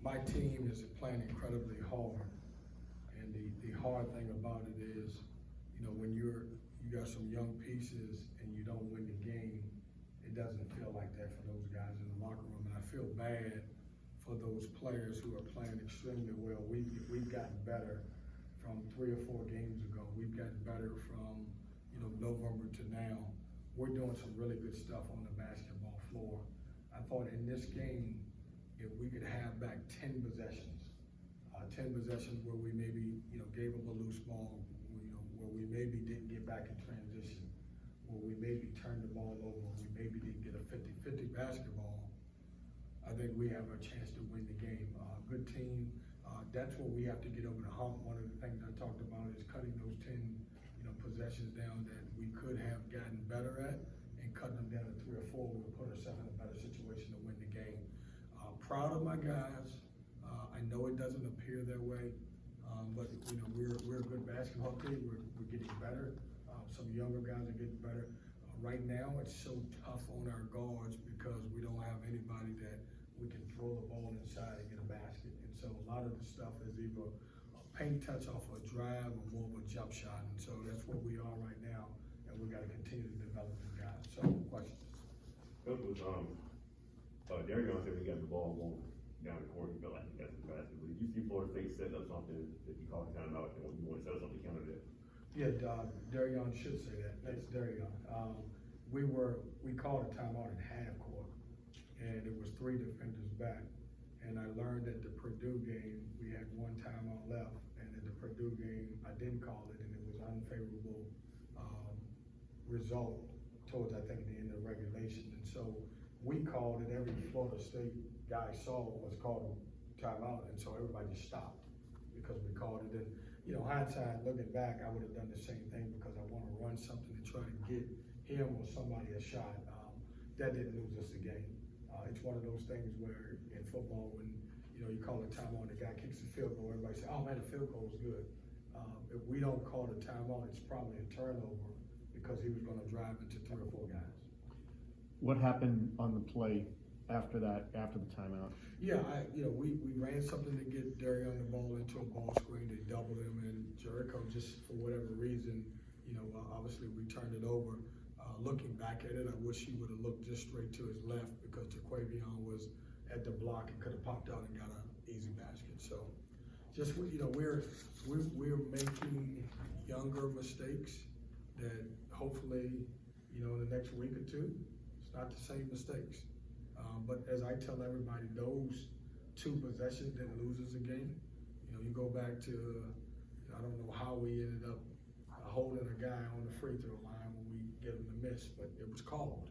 my team is playing incredibly hard, and the hard thing about it is, you know, when you got some young pieces and you don't win the game, it doesn't feel like that for those guys in the locker room, and I feel bad for those players who are playing extremely well. We've gotten better from 3 or 4 games ago. We've gotten better from, you know, November to now. We're doing some really good stuff on the basketball floor. I thought in this game, if we could have back 10 possessions, 10 possessions where we maybe, you know, gave up a loose ball, you know, where we maybe didn't get back in transition, where we maybe turned the ball over, we maybe didn't get a 50-50 basketball, I think we have a chance to win the game. Good team. That's what we have to get over the hump. One of the things I talked about is cutting those 10, you know, possessions down that we could have gotten better at, and cutting them down to 3 or 4 would put ourselves in a better situation to win the game. Proud of my guys. I know it doesn't appear that way, but you know we're a good basketball team. We're getting better. Some younger guys are getting better. Right now, it's so tough on our guards because we don't have anybody that we can throw the ball inside and get a basket. And so a lot of the stuff is either a paint touch off a drive or more of a jump shot. And so that's where we are right now, and we got to continue to develop the guys. So, questions? Coach was Darion said when he got the ball going down the court, he felt like he got the basket. Did you see Florida State set up something that you called timeout and you want to set up something counter that? Yeah, Darion should say that. That's Darion. We called a timeout in half court, and it was 3 defenders back. And I learned at the Purdue game, we had 1 timeout left, and at the Purdue game, I didn't call it, and it was unfavorable result towards, I think, the end of regulation. And so we called it, every Florida State guy saw was called a timeout, and so everybody just stopped because we called it. And, you know, hindsight, looking back, I would have done the same thing because I want to run something to try to get him or somebody a shot. That didn't lose us the game. It's one of those things where in football, when you know you call a timeout, the guy kicks the field goal, everybody says, "Oh man, the field goal was good." If we don't call the timeout, it's probably a turnover because he was going to drive into 3 or 4 guys. What happened on the play after that, after the timeout? Yeah, we ran something to get Darion the ball into a ball screen. They doubled him, and Jericho, just for whatever reason, you know, obviously we turned it over. Looking back at it, I wish he would have looked just straight to his left because Jaquavion was at the block and could have popped out and got an easy basket. So, just you know, we're making younger mistakes that hopefully, you know, in the next week or 2, it's not the same mistakes. But as I tell everybody, those 2 possessions didn't lose us a game. You know, you go back to, I don't know how we ended up holding a guy on the free throw line when we get him to miss, but it was called.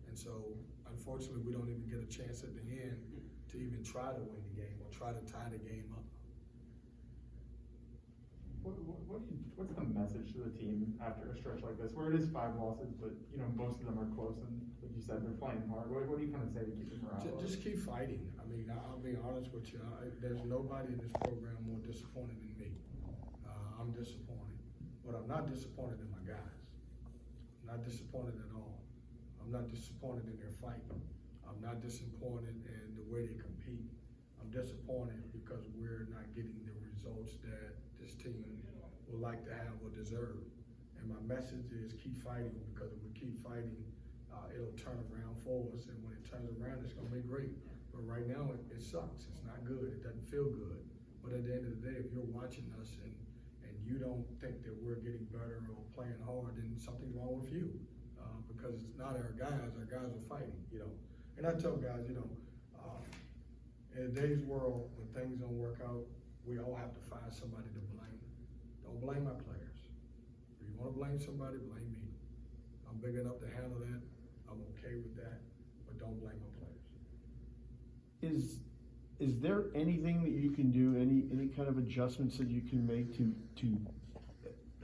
And so, unfortunately, we don't even get a chance at the end to even try to win the game or try to tie the game up. What's the message to the team after a stretch like this, where it is 5 losses, but you know most of them are close, and like you said, they're playing hard? What do you kind of say to keep them around? Just keep fighting. I mean, I'll be honest with you. There's nobody in this program more disappointed than me. I'm disappointed, but I'm not disappointed in my guys. I'm not disappointed at all. I'm not disappointed in their fight. I'm not disappointed in the way they compete. I'm disappointed because we're not getting the results that this team would like to have or deserve. And my message is keep fighting, because if we keep fighting, it'll turn around for us. And when it turns around, it's going to be great. But right now, it sucks. It's not good. It doesn't feel good. But at the end of the day, if you're watching us and you don't think that we're getting better or playing hard, then something's wrong with you. Because it's not our guys are fighting, you know. And I tell guys, you know, in today's world, when things don't work out, we all have to find somebody to blame. Don't blame my players. If you want to blame somebody, blame me. I'm big enough to handle that. I'm okay with that, but don't blame my players. Is there anything that you can do, any kind of adjustments that you can make to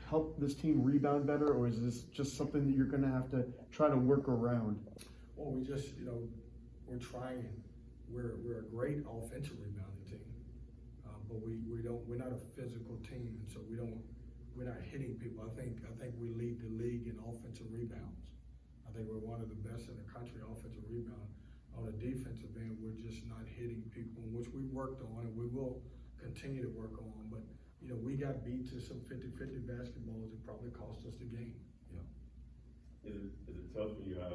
help this team rebound better, or is this just something that you're going to have to try to work around? Well, we just, you know, we're trying. We're a great offensive rebounding team, but we're not a physical team, and so we're not hitting people. I think we lead the league in offensive rebounds. I think we're one of the best in the country offensive rebound. on the defensive end, we're just not hitting people, which we worked on and we will continue to work on. But, you know, we got beat to some 50-50 basketballs that probably cost us the game. Is it tough when you have,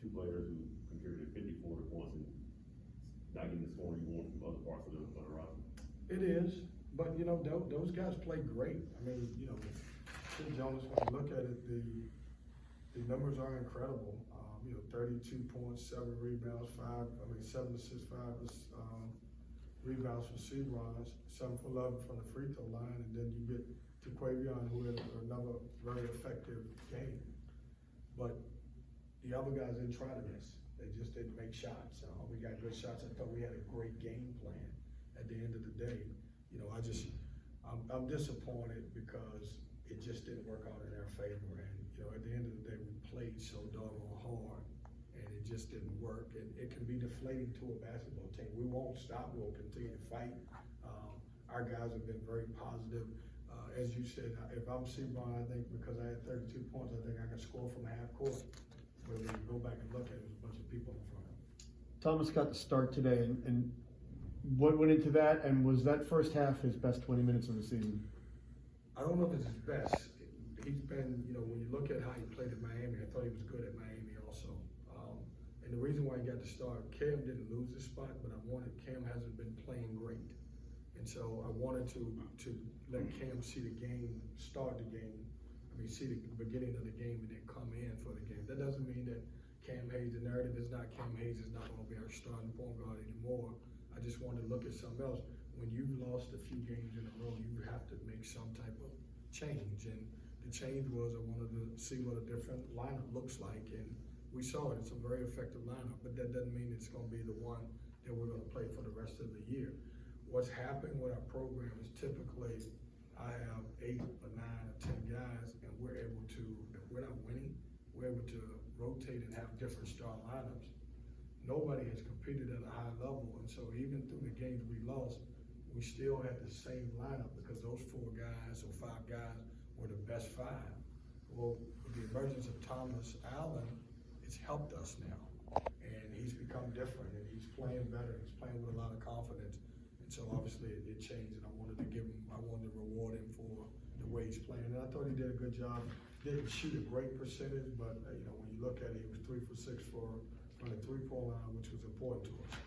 two players who contributed 54 points and not getting the scoring you want from other parts of the roster? It is, but you know, those guys play great. I mean, you know, Tim Jonas, when you look at it, the numbers are incredible. You know, 32 points, 7 rebounds, 7 assists, 5 rebounds from C-Ron's, 7 for 11 from the free throw line, and then you get to Quavion, who had another very effective game. But the other guys didn't try to miss. They just didn't make shots. We got good shots. I thought we had a great game plan at the end of the day. You know, I'm disappointed because it just didn't work out in our favor. And, you know, at the end of the day, we played so doggone hard and it just didn't work. And it can be deflating to a basketball team. We won't stop. We'll continue to fight. Our guys have been very positive. As you said, if I'm C-Ron, I think because I had 32 points, I think I can score from half court. But when you go back and look at it, there's a bunch of people in front of him. Thomas got the start today, and what went into that, and was that first half his best 20 minutes of the season? I don't know if it's his best. He's been, you know, when you look at how he played at Miami, I thought he was good at Miami also. And the reason why he got the start, Cam didn't lose the spot, but Cam hasn't been playing great. And so I wanted to let Cam see the game, see the beginning of the game and then come in for the game. That doesn't mean that Cam Hayes, the narrative is not Cam Hayes is not gonna be our starting point guard anymore. I just wanted to look at something else. When you've lost a few games in a row, you have to make some type of change. And the change was I wanted to see what a different lineup looks like. And we saw it. It's a very effective lineup, but that doesn't mean it's gonna be the one that we're gonna play for the rest of the year. What's happened with our program is typically I have 8 or 9 or 10 guys, and we're able to, if we're not winning, we're able to rotate and have different start lineups. Nobody has competed at a high level, and so even through the games we lost, we still had the same lineup because those 4 guys or 5 guys were the best 5. Well, with the emergence of Thomas Allen, it's helped us now, and he's become different, and he's playing better. He's playing with a lot of confidence. So obviously it changed, and I wanted to reward him for the way he's playing. And I thought he did a good job. Didn't shoot a great percentage, but you know, when you look at it, he was 3 for 6 from the 3-point line, which was important to us.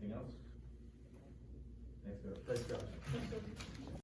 Anything else? Thanks, guys. Thanks, guys.